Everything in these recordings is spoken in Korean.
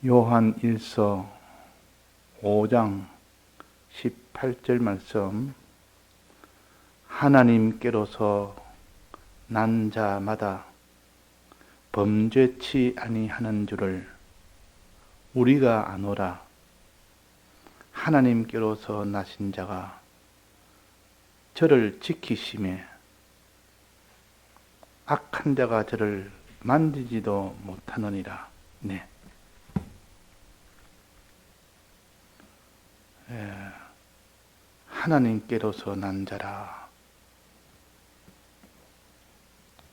요한 1서 5장 18절 말씀. 하나님께로서 난 자마다 범죄치 아니하는 줄을 우리가 아노라. 하나님께로서 나신 자가 저를 지키심에 악한 자가 저를 만지지도 못하느니라. 네. 하나님께로서 난 자라.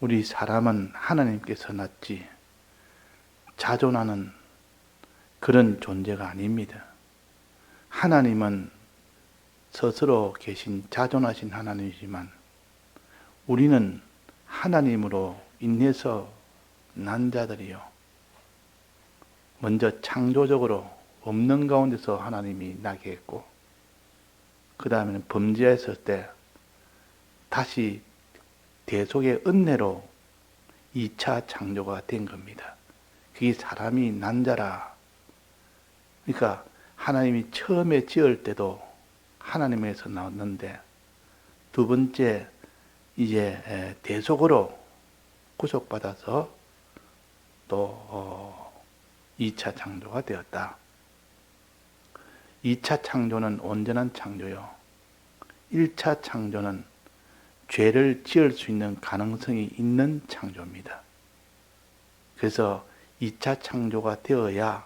우리 사람은 하나님께서 났지 자존하는 그런 존재가 아닙니다. 하나님은 스스로 계신 자존하신 하나님이지만 우리는 하나님으로 인해서 난 자들이요. 먼저 창조적으로 없는 가운데서 하나님이 나게 했고, 그 다음에는 범죄했을 때 다시 대속의 은혜로 2차 창조가 된 겁니다. 그게 사람이 난 자라. 그러니까 하나님이 처음에 지을 때도 하나님에서 나왔는데, 두 번째 이제 대속으로 구속받아서 또 2차 창조가 되었다. 2차 창조는 온전한 창조요. 1차 창조는 죄를 지을 수 있는 가능성이 있는 창조입니다. 그래서 2차 창조가 되어야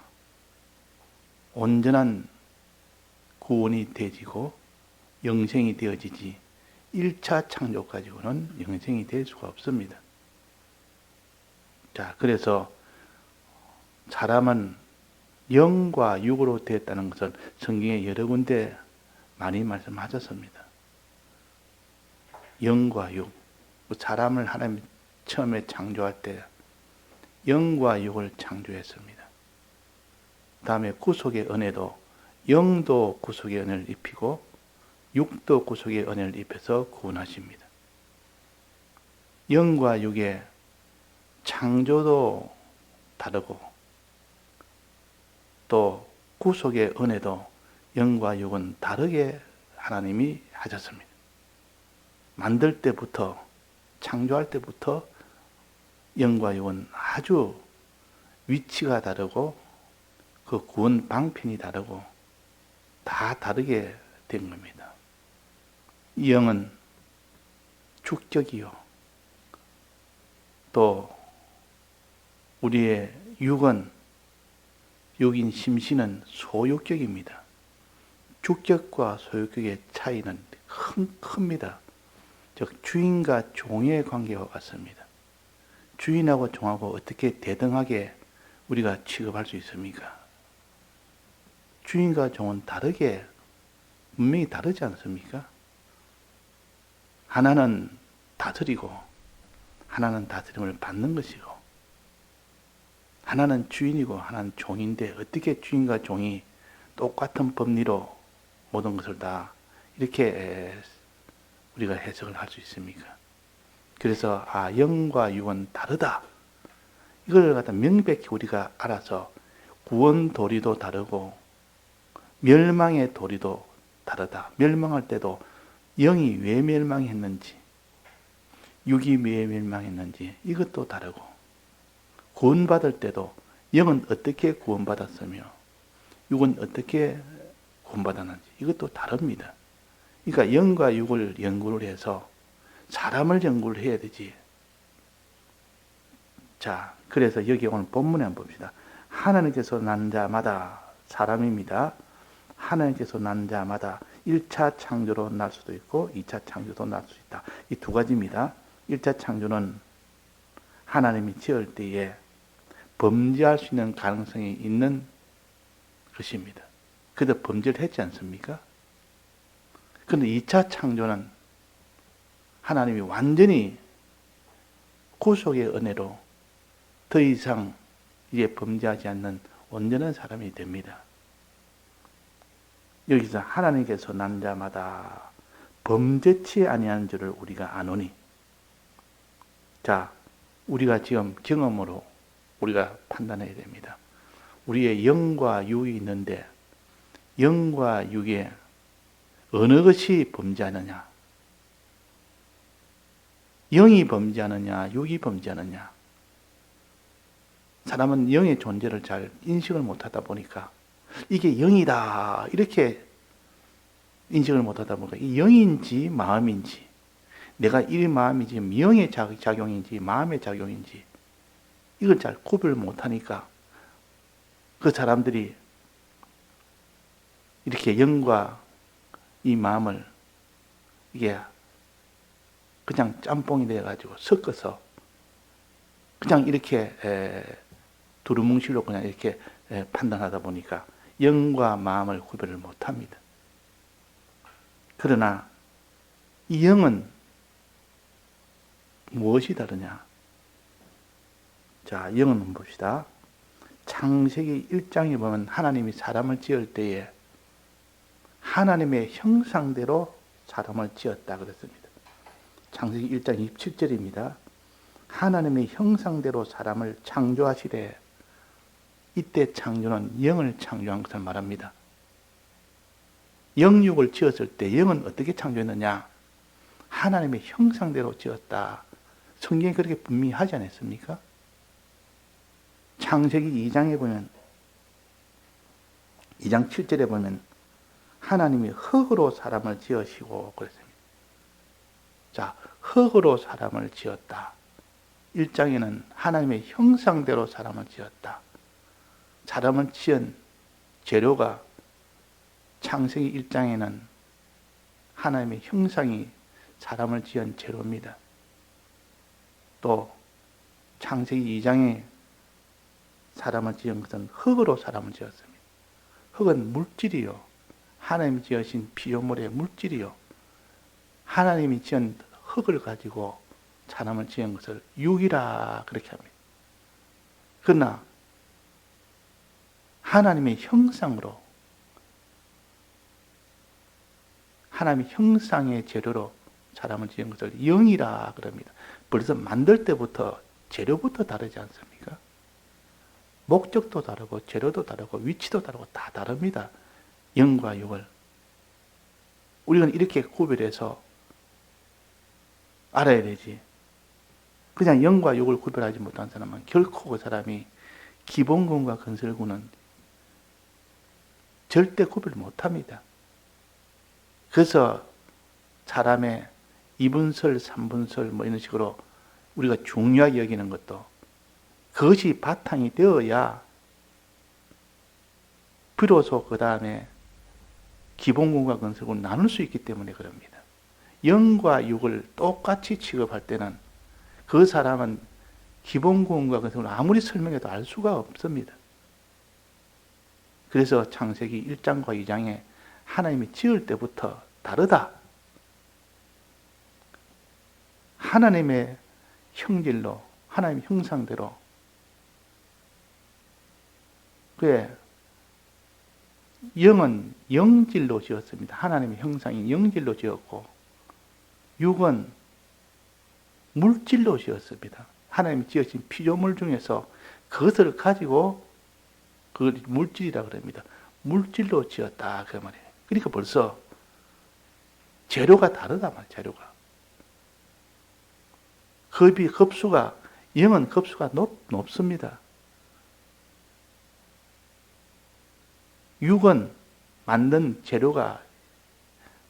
온전한 구원이 되어지고 영생이 되어지지 1차 창조 가지고는 영생이 될 수가 없습니다. 자, 그래서 사람은 영과 육으로 되었다는 것은 성경에 여러 군데 많이 말씀하셨습니다. 영과 육. 사람을 하나님이 처음에 창조할 때 영과 육을 창조했습니다. 그 다음에 구속의 은혜도 영도 구속의 은혜를 입히고 육도 구속의 은혜를 입혀서 구원하십니다. 영과 육의 창조도 다르고 또 구속의 은혜도 영과 육은 다르게 하나님이 하셨습니다. 만들 때부터, 창조할 때부터 영과 육은 아주 위치가 다르고 그 구원 방편이 다르고 다 다르게 된 겁니다. 이 영은 주격이요. 또 우리의 육은 육인 심신은 소유격입니다. 주격과 소유격의 차이는 큽니다. 즉 주인과 종의 관계와 같습니다. 주인하고 종하고 어떻게 대등하게 우리가 취급할 수 있습니까? 주인과 종은 다르게 분명히 다르지 않습니까? 하나는 다스리고 하나는 다스림을 받는 것이고 하나는 주인이고 하나는 종인데 어떻게 주인과 종이 똑같은 법리로 모든 것을 다 이렇게 우리가 해석을 할 수 있습니까? 그래서 영과 육은 다르다. 이걸 갖다 명백히 우리가 알아서 구원 도리도 다르고 멸망의 도리도 다르다. 멸망할 때도 영이 왜 멸망했는지 육이 왜 멸망했는지 이것도 다르고 구원받을 때도 영은 어떻게 구원받았으며 육은 어떻게 구원받았는지 이것도 다릅니다. 그러니까 영과 육을 연구를 해서 사람을 연구를 해야 되지. 자, 그래서 여기 오늘 본문에 한번 봅시다. 하나님께서 난 자마다 사람입니다. 하나님께서 난 자마다 1차 창조로 날 수도 있고 2차 창조도 날 수 있다. 이 두 가지입니다. 1차 창조는 하나님이 지을 때에 범죄할 수 있는 가능성이 있는 것입니다. 그래도 범죄를 했지 않습니까? 그런데 2차 창조는 하나님이 완전히 구속의 은혜로 더 이상 이제 범죄하지 않는 온전한 사람이 됩니다. 여기서 하나님께서 난 자마다 범죄치 아니하는 줄을 우리가 아노니. 자, 우리가 지금 경험으로 우리가 판단해야 됩니다. 우리의 영과 육이 있는데 영과 육에 어느 것이 범죄하느냐? 영이 범죄하느냐, 육이 범죄하느냐? 사람은 영의 존재를 잘 인식을 못하다 보니까 이게 영이다 이렇게 인식을 못하다 보니까 이 영인지 마음인지, 내가 이 마음이 지금 영의 작용인지 마음의 작용인지 이걸 잘 구별 못하니까 그 사람들이 이렇게 영과 이 마음을 이게 그냥 짬뽕이 돼가지고 섞어서 그냥 이렇게 두루뭉실로 그냥 이렇게 판단하다 보니까 영과 마음을 구별을 못합니다. 그러나 이 영은 무엇이 다르냐? 자, 영은 한번 봅시다. 창세기 1장에 보면 하나님이 사람을 지을 때에 하나님의 형상대로 사람을 지었다 그랬습니다. 창세기 1장 27절입니다. 하나님의 형상대로 사람을 창조하시되, 이때 창조는 영을 창조한 것을 말합니다. 영육을 지었을 때 영은 어떻게 창조했느냐? 하나님의 형상대로 지었다. 성경이 그렇게 분명히 하지 않았습니까? 창세기 2장에 보면 2장 7절에 보면 하나님이 흙으로 사람을 지으시고 그랬습니다. 자, 흙으로 사람을 지었다. 1장에는 하나님의 형상대로 사람을 지었다. 사람을 지은 재료가 창세기 1장에는 하나님의 형상이 사람을 지은 재료입니다. 또 창세기 2장에 사람을 지은 것은 흙으로 사람을 지었습니다. 흙은 물질이요, 하나님이 지으신 피조물의 물질이요, 하나님이 지은 흙을 가지고 사람을 지은 것을 육이라 그렇게 합니다. 그러나 하나님의 형상으로, 하나님의 형상의 재료로 사람을 지은 것을 영이라 그럽니다. 벌써 만들 때부터 재료부터 다르지 않습니까? 목적도 다르고 재료도 다르고 위치도 다르고 다 다릅니다. 영과 육을. 우리는 이렇게 구별해서 알아야 되지. 그냥 영과 육을 구별하지 못한 사람은 결코 그 사람이 기본군과 건설군은 절대 구별 못합니다. 그래서 사람의 2분설, 3분설 뭐 이런 식으로 우리가 중요하게 여기는 것도 그것이 바탕이 되어야 비로소 그 다음에 기본군과 건설군을 나눌 수 있기 때문에 그럽니다. 영과 육을 똑같이 취급할 때는 그 사람은 기본군과 건설군을 아무리 설명해도 알 수가 없습니다. 그래서 창세기 1장과 2장에 하나님이 지을 때부터 다르다. 하나님의 형질로, 하나님의 형상대로. 그래, 영은 영질로 지었습니다. 하나님의 형상이 영질로 지었고, 육은 물질로 지었습니다. 하나님이 지으신 피조물 중에서 그것을 가지고 그 물질이라 그럽니다. 물질로 지었다 그 말이에요. 그러니까 벌써 재료가 다르다 말, 재료가. 급수가, 영은 급수가 높습니다. 육은 만든 재료가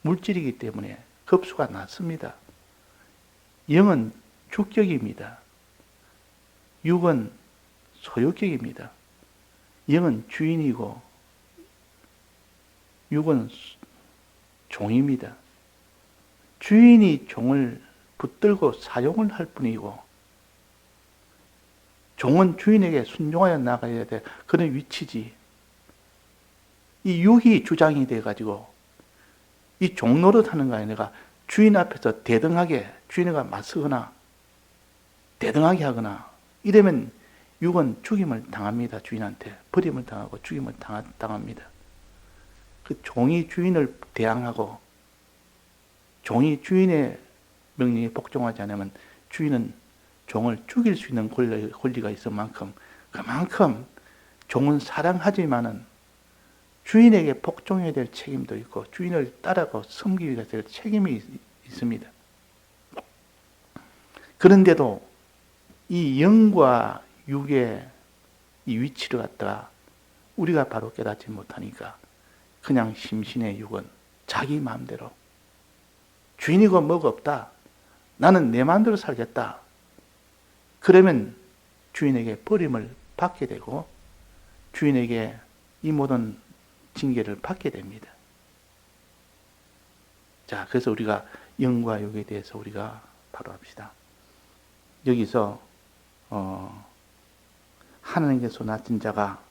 물질이기 때문에 급수가 낮습니다. 영은 주격입니다. 육은 소유격입니다. 영은 주인이고 육은 종입니다. 주인이 종을 붙들고 사용을 할 뿐이고 종은 주인에게 순종하여 나가야 돼. 그런 위치지. 이 육이 주장이 돼가지고 이 종 노릇하는 거 아니라 주인 앞에서 대등하게 주인과 맞서거나 대등하게 하거나 이러면 육은 죽임을 당합니다. 주인한테 버림을 당하고 죽임을 당합니다. 그 종이 주인을 대항하고 종이 주인의 명령에 복종하지 않으면 주인은 종을 죽일 수 있는 권리가 있을 만큼 그만큼 종은 사랑하지만은 주인에게 복종해야 될 책임도 있고 주인을 따라가고 섬기기 위해서 될 책임이 있습니다. 그런데도 이 영과 육의 이 위치를 갖다가 우리가 바로 깨닫지 못하니까 그냥 심신의 육은 자기 마음대로 주인이고 뭐가 없다. 나는 내 마음대로 살겠다. 그러면 주인에게 버림을 받게 되고 주인에게 이 모든 징계를 받게 됩니다. 자, 그래서 우리가 영과 육에 대해서 우리가 바로 합시다. 여기서 하나님께서 낳은 자가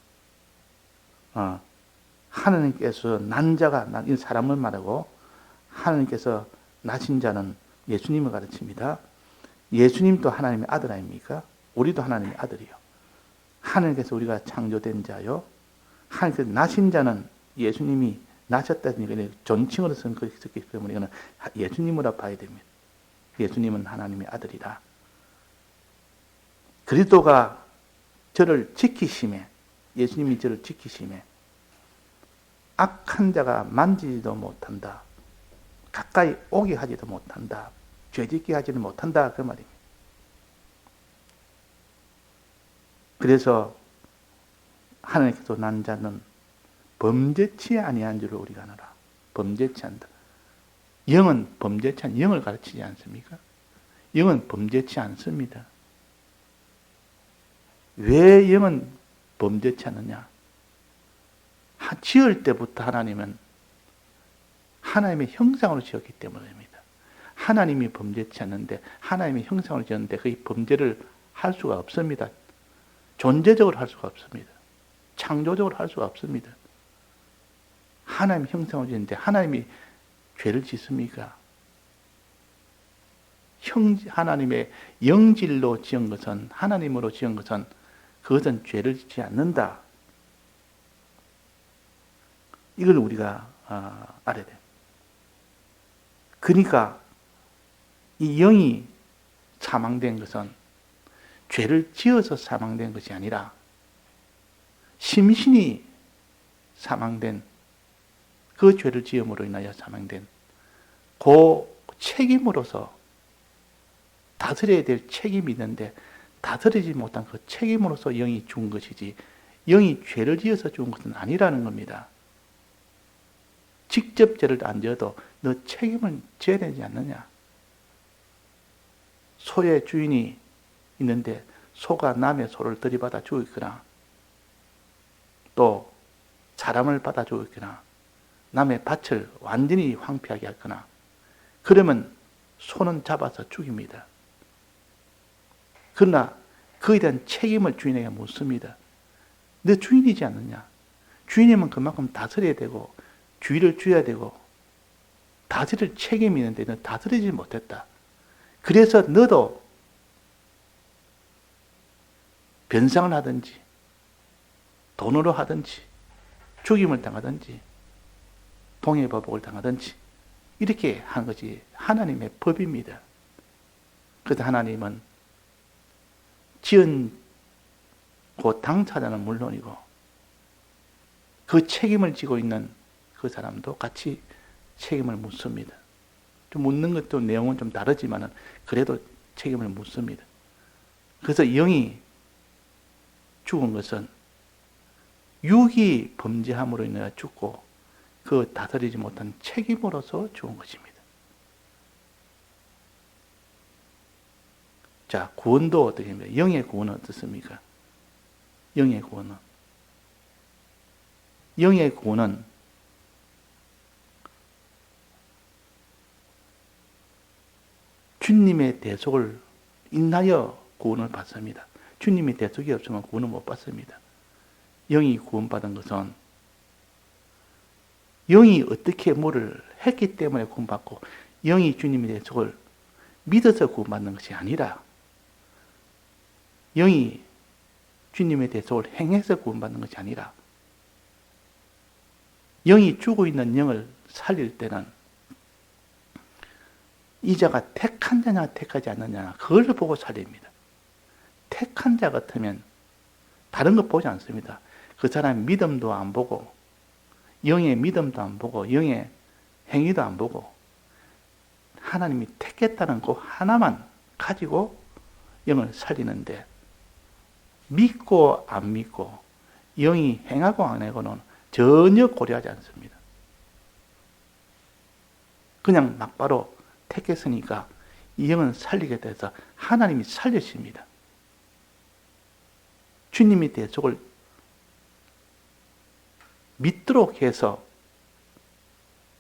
하나님께서 난 자가 이 사람을 말하고 하나님께서 낳으신 자는 예수님을 가르칩니다. 예수님도 하나님의 아들 아닙니까? 우리도 하나님의 아들이요. 하나님께서 우리가 창조된 자요. 하나님께서 낳으신 자는 예수님이 낳으셨다는 존칭으로 썼기 때문에 이거는 예수님으로 봐야 됩니다. 예수님은 하나님의 아들이다. 그리스도가 저를 지키심에, 예수님이 저를 지키심에 악한 자가 만지지도 못한다. 가까이 오게 하지도 못한다. 죄짓게 하지도 못한다. 그 말입니다. 그래서 하나님께서 난 자는 범죄치 아니한 줄을 우리가 알아라. 범죄치 않다. 영은 범죄치 않은 영을 가르치지 않습니까? 영은 범죄치 않습니다. 왜 영은 범죄치 않느냐? 지을 때부터 하나님은 하나님의 형상으로 지었기 때문입니다. 하나님이 범죄치 않는데 하나님의 형상으로 지었는데 그 범죄를 할 수가 없습니다. 존재적으로 할 수가 없습니다. 창조적으로 할 수가 없습니다. 하나님 형상으로 지었는데 하나님이 죄를 짓습니까? 하나님의 영질로 지은 것은, 하나님으로 지은 것은 그것은 죄를 짓지 않는다. 이걸 우리가 알아야 돼요. 그러니까 이 영이 사망된 것은 죄를 지어서 사망된 것이 아니라 심신이 사망된 그 죄를 지음으로 인하여 사망된 그 책임으로서 다스려야 될 책임이 있는데 다스리지 못한 그 책임으로서 영이 죽은 것이지 영이 죄를 지어서 죽은 것은 아니라는 겁니다. 직접 죄를 안 지어도 너 책임을 져야 되지 않느냐. 소의 주인이 있는데 소가 남의 소를 들이받아 죽였거나 또 사람을 받아 죽였거나 남의 밭을 완전히 황폐하게 했거나 그러면 소는 잡아서 죽입니다. 그러나 그에 대한 책임을 주인에게 묻습니다. 너 주인이지 않느냐? 주인이면 그만큼 다스려야 되고 주의를 줘야 되고 다스릴 책임이 있는데 너 다스리지 못했다. 그래서 너도 변상을 하든지 돈으로 하든지 죽임을 당하든지 동해보복을 당하든지 이렇게 한 것이 하나님의 법입니다. 그래서 하나님은 지은 그 당사자는 물론이고 그 책임을 지고 있는 그 사람도 같이 책임을 묻습니다. 좀 묻는 것도 내용은 좀 다르지만 그래도 책임을 묻습니다. 그래서 영이 죽은 것은 육이 범죄함으로 인해 죽고 그 다스리지 못한 책임으로서 죽은 것입니다. 자, 구원도 어떻게 합니까? 영의 구원은 어떻습니까? 영의 구원은 주님의 대속을 인하여 구원을 받습니다. 주님의 대속이 없으면 구원을 못 받습니다. 영이 구원받은 것은 영이 어떻게 뭐를 했기 때문에 구원받고 영이 주님의 대속을 믿어서 구원받는 것이 아니라 영이 주님의 대속을 행해서 구원받는 것이 아니라 영이 죽어 있는 영을 살릴 때는 이 자가 택한 자냐 택하지 않느냐 그걸 보고 살립니다. 택한 자 같으면 다른 거 보지 않습니다. 그 사람의 믿음도 안 보고, 영의 믿음도 안 보고, 영의 행위도 안 보고, 하나님이 택했다는 그 하나만 가지고 영을 살리는데, 믿고 안 믿고, 영이 행하고 안 하고는 전혀 고려하지 않습니다. 그냥 막바로 택했으니까 이 영은 살리게 돼서 하나님이 살리십니다. 주님의 대속을 믿도록 해서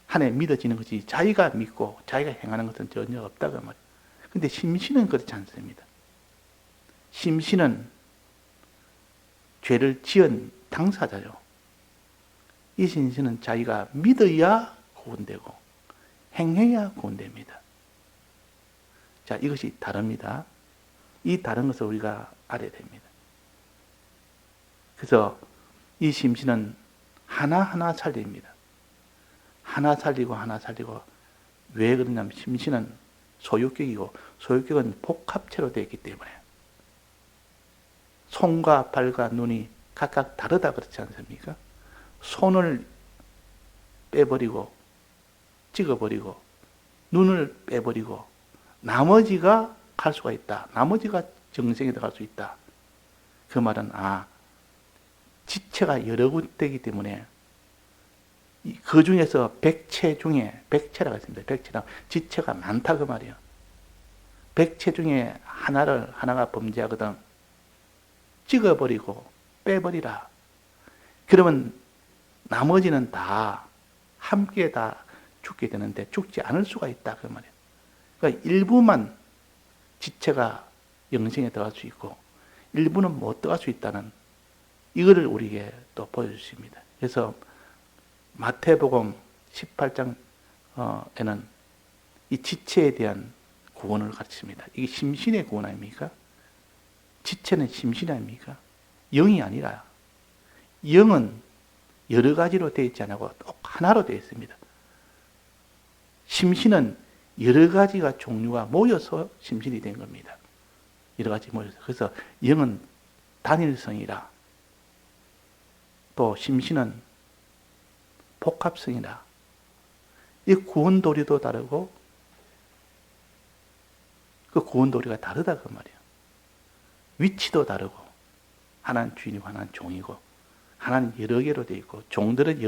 하나님 믿어지는 것이 자기가 믿고 자기가 행하는 것은 전혀 없다고 말이에요. 근데 심신은 그렇지 않습니다. 심신은 죄를 지은 당사자요. 이 심신은 자기가 믿어야 구원되고 행해야 구원됩니다. 자, 이것이 다릅니다. 이 다른 것을 우리가 알아야 됩니다. 그래서 이 심신은 하나하나 살립니다. 하나 살리고 하나 살리고. 왜 그러냐면 심신은 소유격이고 소유격은 복합체로 되어 있기 때문에 손과 발과 눈이 각각 다르다 그렇지 않습니까? 손을 빼버리고 찍어버리고 눈을 빼버리고 나머지가 갈 수가 있다. 나머지가 정생에 들어갈 수 있다. 그 말은 지체가 여러 군데이기 때문에 그 중에서 백체 중에 백체라고 했습니다. 백체라 지체가 많다 그 말이에요. 백체 중에 하나가 범죄하거든 찍어버리고 빼버리라. 그러면 나머지는 다 함께 다 죽게 되는데 죽지 않을 수가 있다 그 말이에요. 그러니까 일부만 지체가 영생에 들어갈 수 있고 일부는 못 들어갈 수 있다는 이거를 우리에게 또 보여주십니다. 그래서 마태복음 18장에는 이 지체에 대한 구원을 가르칩니다. 이게 심신의 구원 아닙니까? 지체는 심신 아닙니까? 영이 아니라 영은 여러 가지로 되어 있지 않고 꼭 하나로 되어 있습니다. 심신은 여러 가지가 종류가 모여서 심신이 된 겁니다. 여러 가지 모여서. 그래서 영은 단일성이라 또 심신은 복합성이라 이 구원 도리도 다르고 그 구원 도리가 다르다 그 말이에요. 위치도 다르고 하나는 주인이고 하나는 종이고 하나는 여러 개로 되어 있고 종들은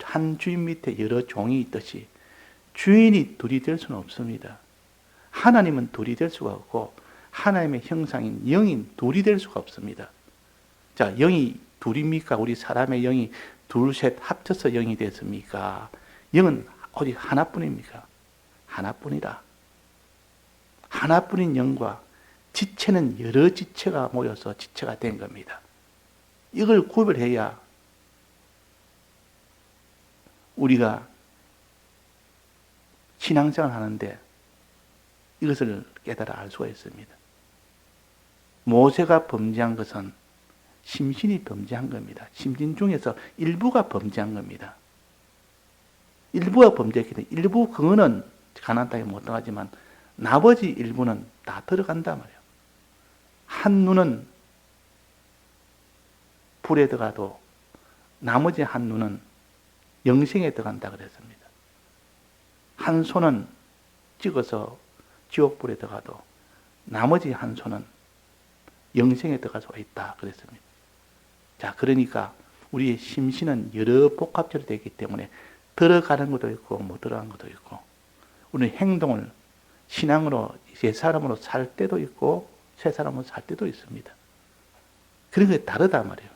한 주인 밑에 여러 종이 있듯이 주인이 둘이 될 수는 없습니다. 하나님은 둘이 될 수가 없고 하나님의 형상인 영인 둘이 될 수가 없습니다. 자, 영이 둘입니까? 우리 사람의 영이 둘, 셋 합쳐서 영이 됐습니까? 영은 오직 하나뿐입니까? 하나뿐이라. 하나뿐인 영과 지체는 여러 지체가 모여서 지체가 된 겁니다. 이걸 구별해야 우리가 신앙생활을 하는데 이것을 깨달아 알 수가 있습니다. 모세가 범죄한 것은 심신이 범죄한 겁니다. 심신 중에서 일부가 범죄한 겁니다. 일부가 범죄했기 때문에 일부 그거는 가나안 땅에 못 들어가지만 나머지 일부는 다 들어간단 말이에요. 한 눈은 불에 들어가도 나머지 한 눈은 영생에 들어간다 그랬습니다. 한 손은 찍어서 지옥불에 들어가도 나머지 한 손은 영생에 들어갈 수가 있다 그랬습니다. 자, 그러니까 우리의 심신은 여러 복합체로 되기 때문에 들어가는 것도 있고 못 들어가는 것도 있고 우리 행동을 신앙으로 옛 사람으로 살 때도 있고 새 사람으로 살 때도 있습니다. 그런 게 다르단 말이에요.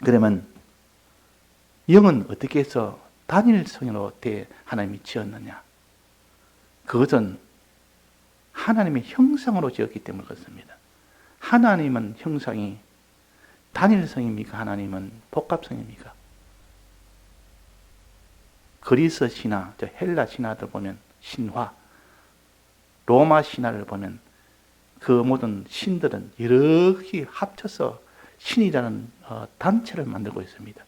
그러면 영은 어떻게 해서 단일성으로 하나님이 지었느냐? 그것은 하나님의 형상으로 지었기 때문에 그렇습니다. 하나님은 형상이 단일성입니까? 하나님은 복합성입니까? 그리스 신화, 헬라 신화들 보면 신화, 로마 신화를 보면 그 모든 신들은 여러 개 합쳐서 신이라는 단체를 만들고 있습니다.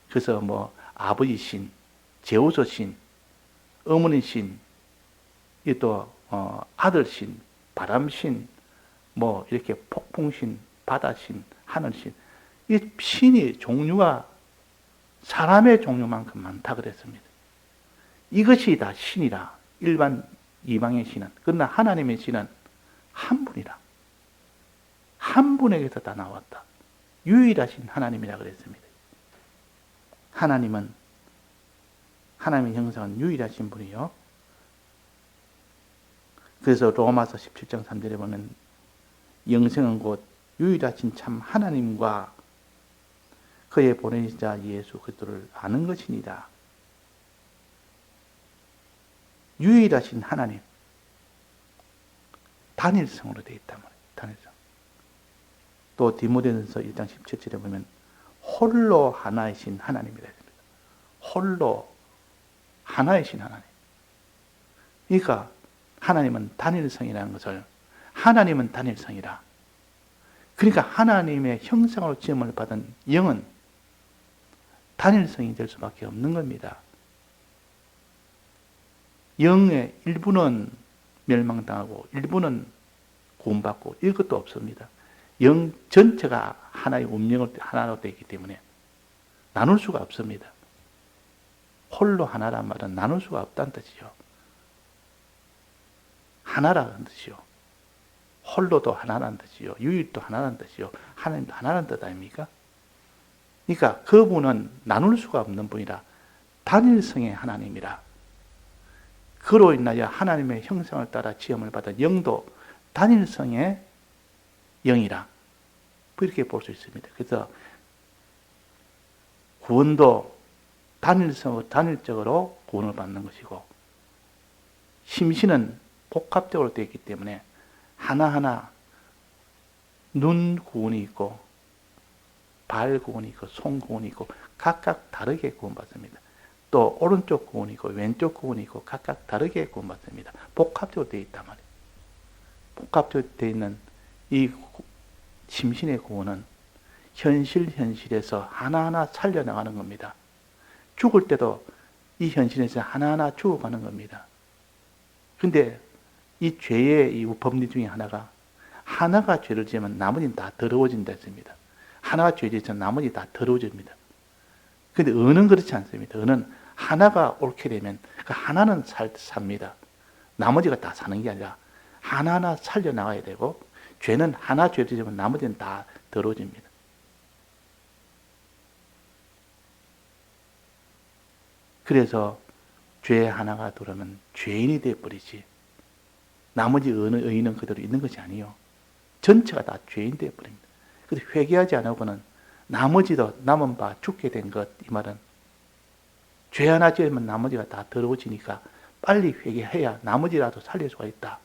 그래서 뭐 아버지 신, 제우스 신, 어머니 신, 또 아들 신, 바람 신, 뭐 이렇게 폭풍 신, 바다신, 하늘신. 이 신이 종류가 사람의 종류만큼 많다 그랬습니다. 이것이 다 신이라. 일반 이방의 신은. 그러나 하나님의 신은 한 분이라. 한 분에게서 다 나왔다. 유일하신 하나님이라 그랬습니다. 하나님의 형상은 유일하신 분이요. 그래서 로마서 17장 3절에 보면 영생은 곧 유일하신 참 하나님과 그의 보내신 자 예수 그리스도를 아는 것이니라. 유일하신 하나님. 단일성으로 되어 있단 말이에요. 단일성. 또 디모데전서 1장 17절에 보면 홀로 하나이신 하나님이라 했습니다. 홀로 하나이신 하나님. 그러니까 하나님은 단일성이라는 것을 하나님은 단일성이라. 그러니까 하나님의 형상으로 지음을 받은 영은 단일성이 될 수밖에 없는 겁니다. 영의 일부는 멸망당하고 일부는 구원받고 이것도 없습니다. 영 전체가 하나의 운명을 하나로 되어 있기 때문에 나눌 수가 없습니다. 홀로 하나란 말은 나눌 수가 없다는 뜻이요. 하나라는 뜻이요. 홀로도 하나라는 뜻이요. 유일도 하나라는 뜻이요. 하나님도 하나라는 뜻 아닙니까? 그러니까 그분은 나눌 수가 없는 분이라 단일성의 하나님이라. 그로 인하여 하나님의 형상을 따라 지음을 받은 영도 단일성의 영이라. 이렇게 볼 수 있습니다. 그래서 구원도 단일적으로 구원을 받는 것이고 심신은 복합적으로 되어 있기 때문에 하나하나 눈 구원이 있고 발 구원이 있고 손 구원이 있고 각각 다르게 구원받습니다. 또 오른쪽 구원이 있고 왼쪽 구원이 있고 각각 다르게 구원받습니다. 복합적으로 되어 있단 말이에요. 복합적으로 되어 있는 이 심신의 구원은 현실에서 하나하나 살려나가는 겁니다. 죽을 때도 이 현실에서 하나하나 죽어가는 겁니다. 근데 이 죄의 이 법리 중에 하나가 죄를 지으면 나머지는 다 더러워진다 했습니다. 하나가 죄를 지으면 나머지 다 더러워집니다. 근데 은은 그렇지 않습니다. 은은 하나가 옳게 되면 그 하나는 삽니다. 나머지가 다 사는 게 아니라 하나하나 살려나가야 되고 죄는 하나 죄를 지으면 나머지는 다 더러워집니다. 그래서 죄 하나가 들어오면 죄인이 되어버리지 나머지 의인은 그대로 있는 것이 아니요. 전체가 다 죄인 되어버립니다. 그래서 회개하지 않으고는 나머지도 남은 바 죽게 된 것, 이 말은 죄 하나 지으면 나머지가 다 더러워지니까 빨리 회개해야 나머지라도 살릴 수가 있다.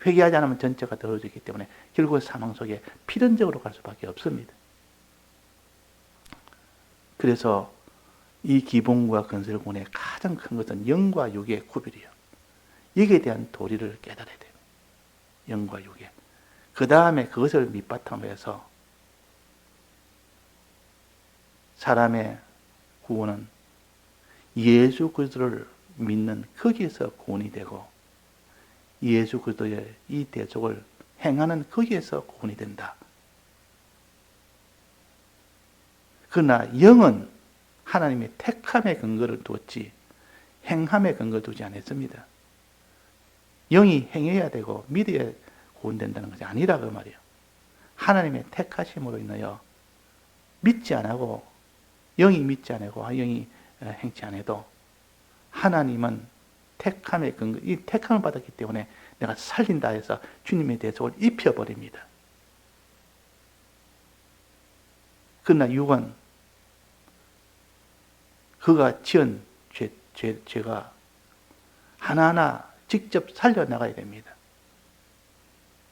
회개하지 않으면 전체가 더러워지기 때문에 결국 사망 속에 필연적으로 갈 수밖에 없습니다. 그래서 이 기본과 건설군의 가장 큰 것은 영과 육의 구별이요. 여기에 대한 도리를 깨달아야 돼요. 영과 육의. 그 다음에 그것을 밑바탕으로 해서 사람의 구원은 예수 그리스도를 믿는 거기에서 구원이 되고 예수 그리스도의 이 대속을 행하는 거기에서 구원이 된다. 그러나 영은 하나님의 택함의 근거를 두었지 행함의 근거를 두지 않았습니다. 영이 행해야 되고 믿어야 구원된다는 것이 아니라 그 말이에요. 하나님의 택하심으로 인하여 믿지 않고 영이 믿지 않고 영이 행치 않아도 하나님은 택함의 근거, 이 택함을 받았기 때문에 내가 살린다 해서 주님의 대속을 입혀버립니다. 그러나 육은 그가 지은 죄가 하나하나 직접 살려나가야 됩니다.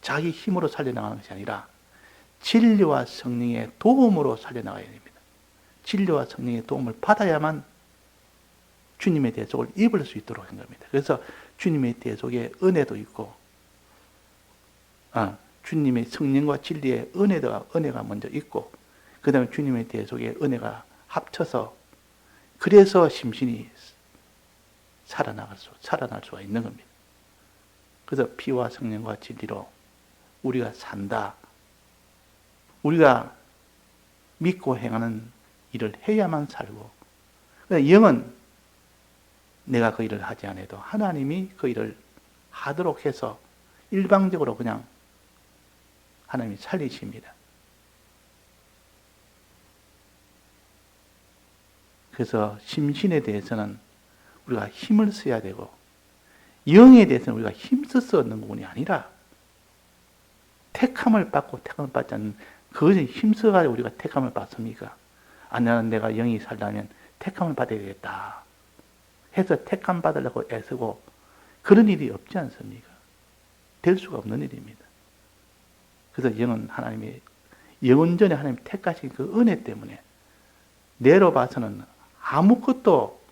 자기 힘으로 살려나가는 것이 아니라 진리와 성령의 도움으로 살려나가야 됩니다. 진리와 성령의 도움을 받아야만 주님의 대속을 입을 수 있도록 한 겁니다. 그래서 주님의 대속의 은혜도 있고 주님의 성령과 진리의 은혜가 먼저 있고 그 다음에 주님의 대속의 은혜가 합쳐서 그래서 심신이 살아날 수가 있는 겁니다. 그래서 피와 성령과 진리로 우리가 산다. 우리가 믿고 행하는 일을 해야만 살고, 그러니까 영은 내가 그 일을 하지 않아도 하나님이 그 일을 하도록 해서 일방적으로 그냥 하나님이 살리십니다. 그래서 심신에 대해서는 우리가 힘을 써야 되고, 영에 대해서는 우리가 힘써서 얻는 부분이 아니라 택함을 받고 택함을 받지 않는, 그것이 힘써가지고 우리가 택함을 받습니까? 나는 내가 영이 살려면 택함을 받아야 되겠다 해서 택함 받으려고 애쓰고, 그런 일이 없지 않습니까? 될 수가 없는 일입니다. 그래서 영은 하나님이 영원전에 하나님 택하신 그 은혜 때문에 내로 봐서는 아무것도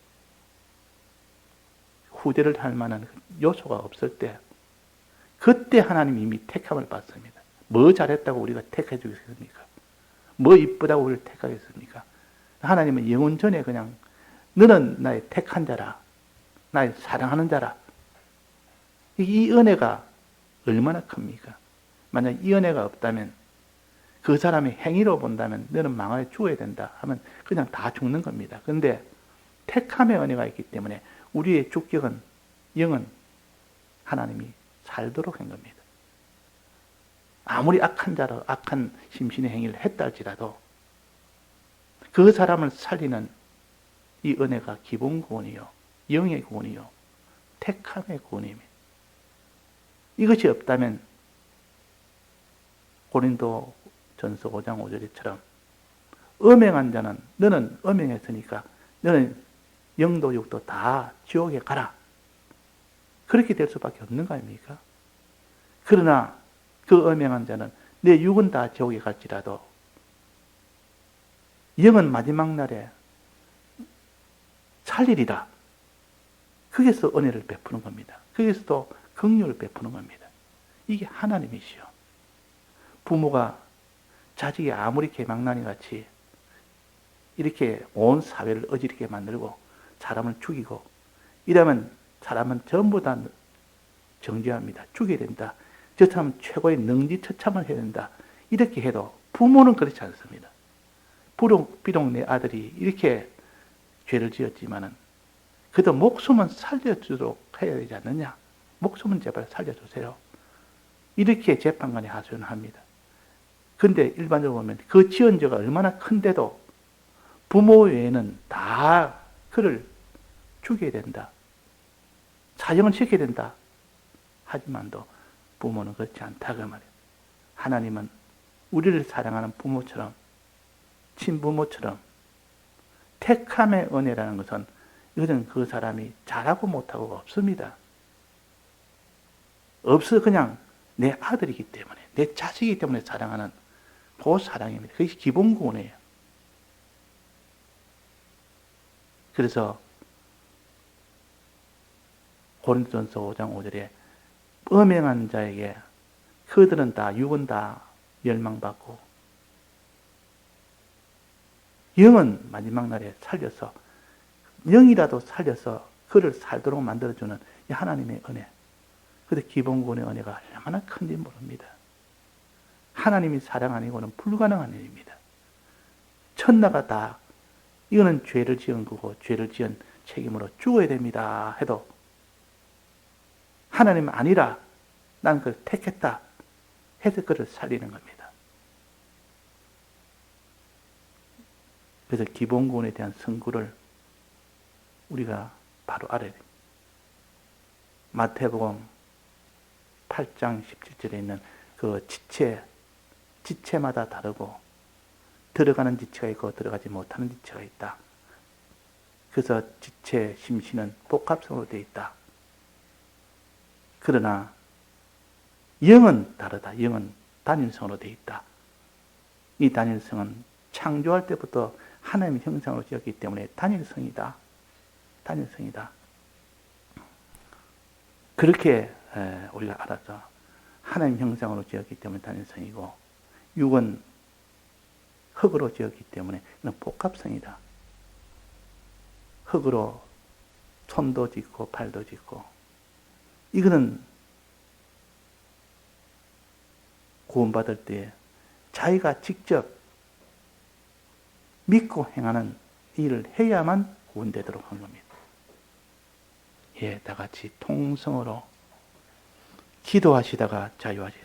후대를 할 만한 요소가 없을 때, 그때 하나님이 이미 택함을 받습니다. 뭐 잘했다고 우리가 택해 주겠습니까? 뭐 이쁘다고 우리를 택하겠습니까? 하나님은 영원 전에 그냥 너는 나의 택한 자라, 나의 사랑하는 자라. 이 은혜가 얼마나 큽니까? 만약 이 은혜가 없다면, 그 사람의 행위로 본다면 너는 망하여 죽어야 된다 하면 그냥 다 죽는 겁니다. 그런데 택함의 은혜가 있기 때문에 우리의 주격은, 영은 하나님이 살도록 한 겁니다. 아무리 악한 자로 악한 심신의 행위를 했다 할지라도 그 사람을 살리는 이 은혜가 기본 구원이요, 영의 구원이요, 택함의 구원입니다. 이것이 없다면 고린도 전서 5장 5절처럼 음행한 자는, 너는 음행했으니까 너는 영도 육도 다 지옥에 가라, 그렇게 될 수밖에 없는 거 아닙니까? 그러나 그 음행한 자는 내 육은 다 지옥에 갈지라도 영은 마지막 날에 살리리라. 거기서 은혜를 베푸는 겁니다. 거기서도 긍휼을 베푸는 겁니다. 이게 하나님이시요. 부모가 자식이 아무리 개망나니 같이 이렇게 온 사회를 어지럽게 만들고 사람을 죽이고 이러면 사람은 전부 다 정죄합니다. 죽여야 된다. 저 사람 최고의 능지처참을 해야 된다. 이렇게 해도 부모는 그렇지 않습니다. 비록 내 아들이 이렇게 죄를 지었지만은 그래도 목숨은 살려주도록 해야 되지 않느냐. 목숨은 제발 살려주세요. 이렇게 재판관이 하소연을 합니다. 그런데 일반적으로 보면 그 지은 죄가 얼마나 큰데도 부모 외에는 다 그를 죽여야 된다. 사형을 시켜야 된다. 하지만도 부모는 그렇지 않다 그 말이에요. 하나님은 우리를 사랑하는 부모처럼, 친부모처럼 택함의 은혜라는 것은 이것은 그 사람이 잘하고 못하고가 없습니다. 없어. 그냥 내 아들이기 때문에, 내 자식이기 때문에 사랑하는 그 사랑입니다. 그것이 기본 구원이에요. 그래서 고린도전서 5장 5절에 음행한 자에게 그들은 다 육은 다 멸망받고 영은 마지막 날에 살려서, 영이라도 살려서 그를 살도록 만들어주는 이 하나님의 은혜. 그런데 기본구원의 은혜가 얼마나 큰지 모릅니다. 하나님이 사랑 아니고는 불가능한 일입니다. 천나가 다 이거는 죄를 지은 거고 죄를 지은 책임으로 죽어야 됩니다 해도 하나님은 아니라 난 그를 택했다 해서 그를 살리는 겁니다. 그래서 기본구원에 대한 선구를 우리가 바로 알아야 됩니다. 마태복음 8장 17절에 있는 그 지체마다 다르고 들어가는 지체가 있고 들어가지 못하는 지체가 있다. 그래서 지체, 심신은 복합성으로 되어 있다. 그러나 영은 다르다. 영은 단일성으로 되어 있다. 이 단일성은 창조할 때부터 하나님의 형상으로 지었기 때문에 단일성이다. 단일성이다. 그렇게 우리가 알아서 하나님 형상으로 지었기 때문에 단일성이고, 육은 흙으로 지었기 때문에 복합성이다. 흙으로 손도 짓고 발도 짓고, 이거는 구원받을 때 자기가 직접 믿고 행하는 일을 해야만 구원되도록 한 겁니다. 예, 다 같이 통성으로 기도하시다가 자유하시다.